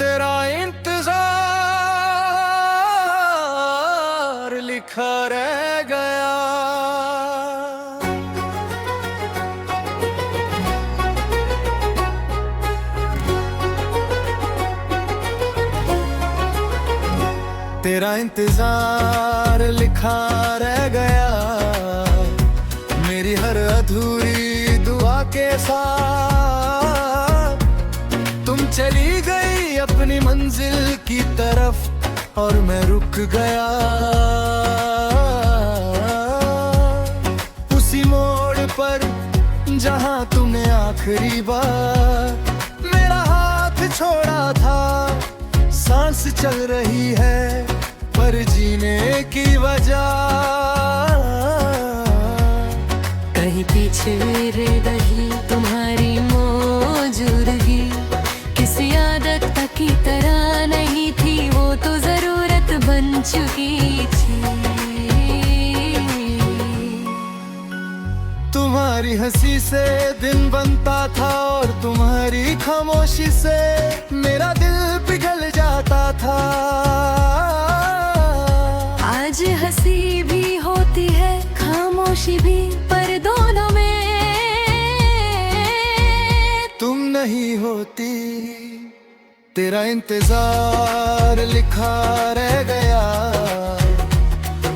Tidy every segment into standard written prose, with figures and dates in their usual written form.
तेरा इंतजार लिखा रह गया। तेरा इंतजार लिखा रह गया, मेरी हर अधूरी दुआ के साथ। तुम चली गई अपनी मंजिल की तरफ और मैं रुक गया। उसी मोड़ पर जहां तुमने आखिरी बार मेरा हाथ छोड़ा था। सांस चल रही है पर जीने की वजह कहीं पीछे रह गई तुम्हारी मौजूदगी। किसी आदत की तरह नहीं थी, वो तो जरूरत बन चुकी थी। तुम्हारी हंसी से दिन बनता था और तुम्हारी खामोशी से मेरा दिल पिघल जाता था। आज हंसी भी होती है खामोशी भी, पर दोनों में तुम नहीं होती। तेरा इंतजार लिखा रह गया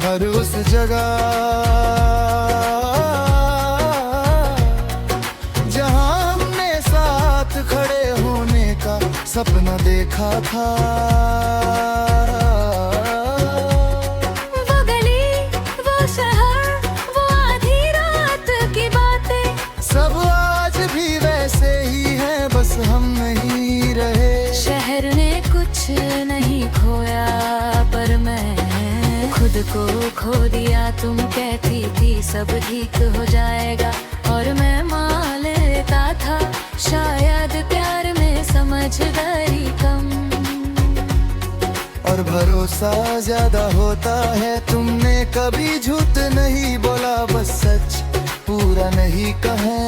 हर उस जगह जहां हमने साथ खड़े होने का सपना देखा था। वो गली, वो शहर, वो आधी रात की बातें सब आज भी वैसे ही है, बस हम नहीं रहे। शहर ने कुछ नहीं खोया पर मैं खुद को खो दिया। तुम कहती थी सब ठीक हो जाएगा और मैं मान लेता था। शायद प्यार में समझदारी कम और भरोसा ज्यादा होता है। तुमने कभी झूठ नहीं बोला, बस सच पूरा नहीं कहा।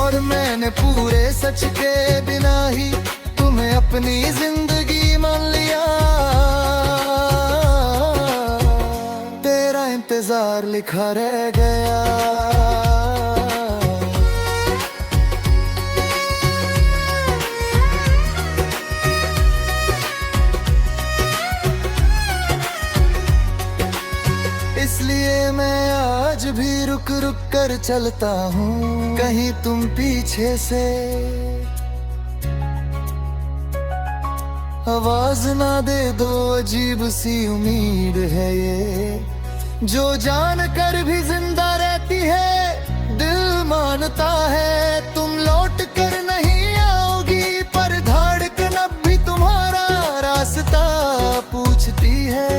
और मैंने पूरे सच के बिना ही तुम्हें अपनी जिंदगी मान लिया। तेरा इंतजार लिखा रह गया। इसलिए मैं आज भी रुक रुक कर चलता हूँ, कहीं तुम पीछे से आवाज ना दे दो। अजीब सी उम्मीद है ये जो जान कर भी जिंदा रहती है। दिल मानता है तुम लौट कर नहीं आओगी, पर धड़कन अब भी तुम्हारा रास्ता पूछती है।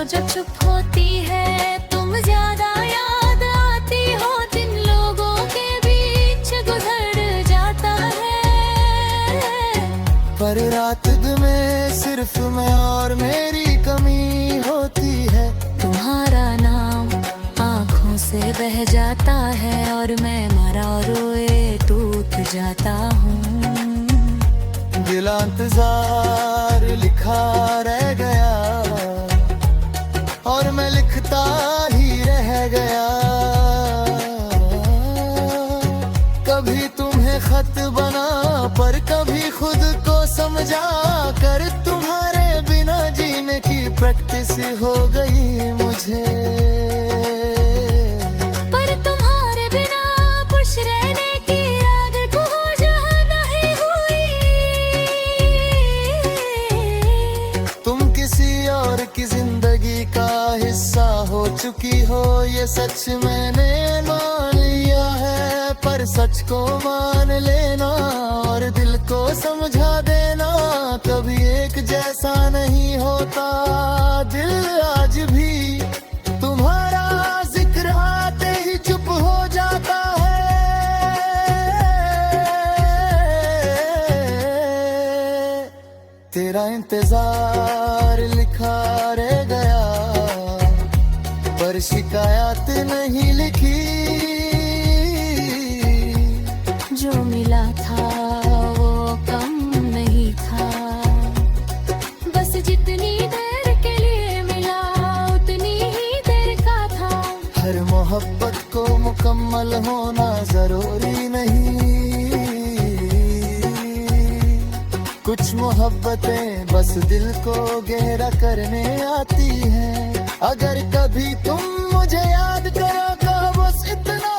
जो चुप होती है तुम ज्यादा याद आती हो। जिन लोगों के बीच गुजर जाता है, पर रात में सिर्फ मैं और मेरी कमी होती है। तुम्हारा नाम आँखों से बह जाता है और मैं मरा रोए टूट जाता हूँ। दिल इंतजार लिखा रह गया और मैं लिखता ही रह गया। कभी तुम्हें खत बना पर कभी खुद को समझा कर। तुम्हारे बिना जीने की प्रैक्टिस हो गई मुझे। पर तुम्हारे बिना खुश रहने की आदत मुझे नहीं हुई। तुम किसी और की जिंदगी का हिस्सा हो चुकी हो, ये सच मैंने मान लिया है। पर सच को मान लेना और दिल को समझा देना कभी एक जैसा नहीं होता। दिल आज भी तुम्हारा जिक्र आते ही चुप हो जाता है। तेरा इंतजार लिखा रह गया पर शिकायत नहीं लिखी। होना जरूरी नहीं। कुछ मोहब्बतें बस दिल को गहरा करने आती हैं। अगर कभी तुम मुझे याद करो तो बस इतना